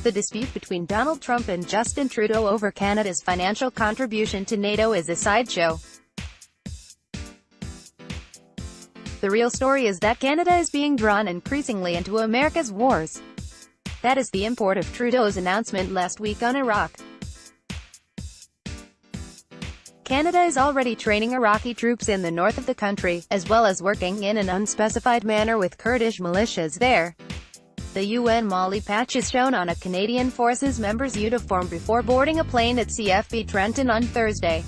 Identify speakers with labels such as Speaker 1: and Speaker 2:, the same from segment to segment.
Speaker 1: The dispute between Donald Trump and Justin Trudeau over Canada's financial contribution to NATO is a sideshow. The real story is that Canada is being drawn increasingly into America's wars. That is the import of Trudeau's announcement last week on Iraq. Canada is already training Iraqi troops in the north of the country, as well as working in an unspecified manner with Kurdish militias there. The UN Mali patch is shown on a Canadian Forces member's uniform before boarding a plane at CFB Trenton on Thursday.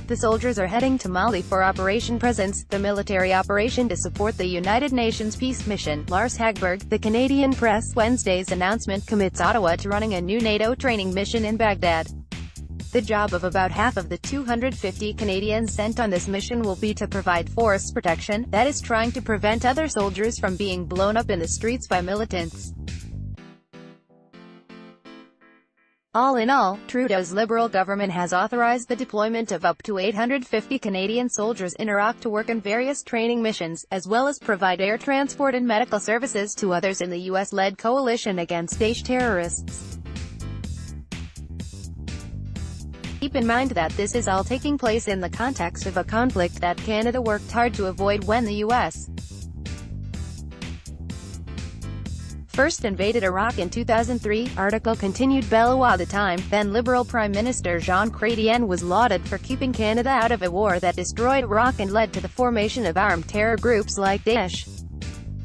Speaker 1: The soldiers are heading to Mali for Operation Presence, the military operation to support the United Nations peace mission. Lars Hagberg, the Canadian press Wednesday's announcement commits Ottawa to running a new NATO training mission in Baghdad. The job of about half of the 250 Canadians sent on this mission will be to provide force protection, that is trying to prevent other soldiers from being blown up in the streets by militants. All in all, Trudeau's Liberal government has authorized the deployment of up to 850 Canadian soldiers in Iraq to work in various training missions, as well as provide air transport and medical services to others in the US-led coalition against Daesh terrorists. Keep in mind that this is all taking place in the context of a conflict that Canada worked hard to avoid when the US first invaded Iraq in 2003, article continued. Bellois, the time, then Liberal Prime Minister Jean Chrétien was lauded for keeping Canada out of a war that destroyed Iraq and led to the formation of armed terror groups like Daesh.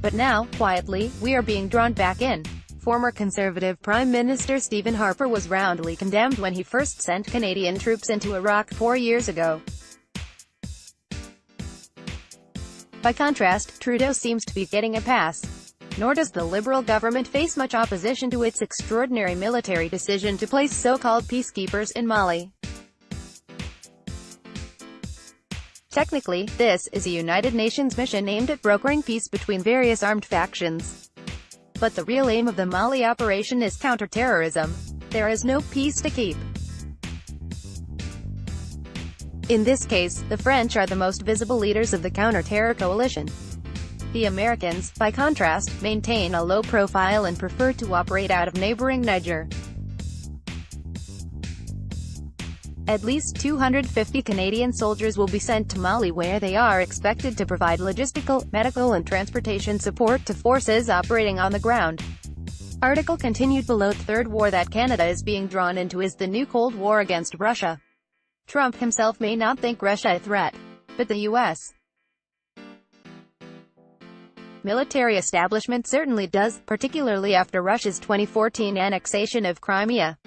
Speaker 1: But now, quietly, we are being drawn back in. Former Conservative Prime Minister Stephen Harper was roundly condemned when he first sent Canadian troops into Iraq 4 years ago. By contrast, Trudeau seems to be getting a pass. Nor does the Liberal government face much opposition to its extraordinary military decision to place so-called peacekeepers in Mali. Technically, this is a United Nations mission aimed at brokering peace between various armed factions. But the real aim of the Mali operation is counter-terrorism. There is no peace to keep. In this case, the French are the most visible leaders of the counter-terror coalition. The Americans, by contrast, maintain a low profile and prefer to operate out of neighboring Niger. At least 250 Canadian soldiers will be sent to Mali, where they are expected to provide logistical, medical and transportation support to forces operating on the ground. Article continued below. The third war that Canada is being drawn into is the new Cold War against Russia. Trump himself may not think Russia a threat, but the U.S. military establishment certainly does, particularly after Russia's 2014 annexation of Crimea.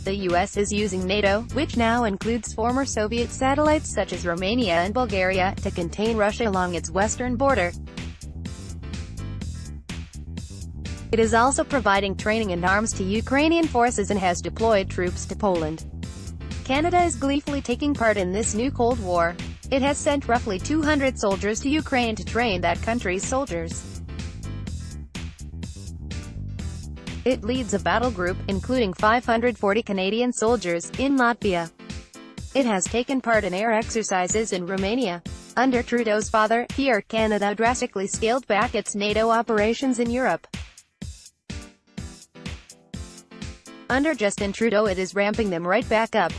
Speaker 1: The U.S. is using NATO, which now includes former Soviet satellites such as Romania and Bulgaria, to contain Russia along its western border. It is also providing training and arms to Ukrainian forces and has deployed troops to Poland. Canada is gleefully taking part in this new Cold War. It has sent roughly 200 soldiers to Ukraine to train that country's soldiers. It leads a battle group, including 540 Canadian soldiers, in Latvia. It has taken part in air exercises in Romania. Under Trudeau's father, Pierre, Canada drastically scaled back its NATO operations in Europe. Under Justin Trudeau, it is ramping them right back up.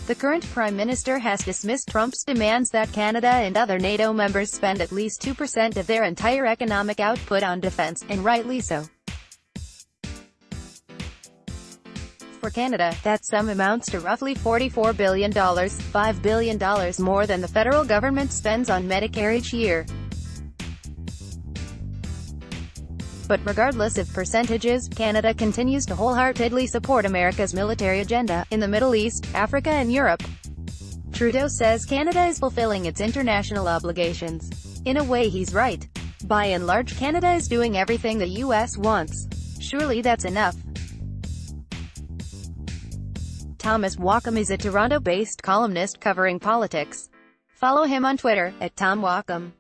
Speaker 1: The current Prime Minister has dismissed Trump's demands that Canada and other NATO members spend at least 2% of their entire economic output on defense, and rightly so. For Canada, that sum amounts to roughly $44 billion, $5 billion more than the federal government spends on Medicare each year. But regardless of percentages, Canada continues to wholeheartedly support America's military agenda, in the Middle East, Africa and Europe. Trudeau says Canada is fulfilling its international obligations. In a way, he's right. By and large, Canada is doing everything the U.S. wants. Surely that's enough. Thomas Walkom is a Toronto-based columnist covering politics. Follow him on Twitter, @TomWalkom.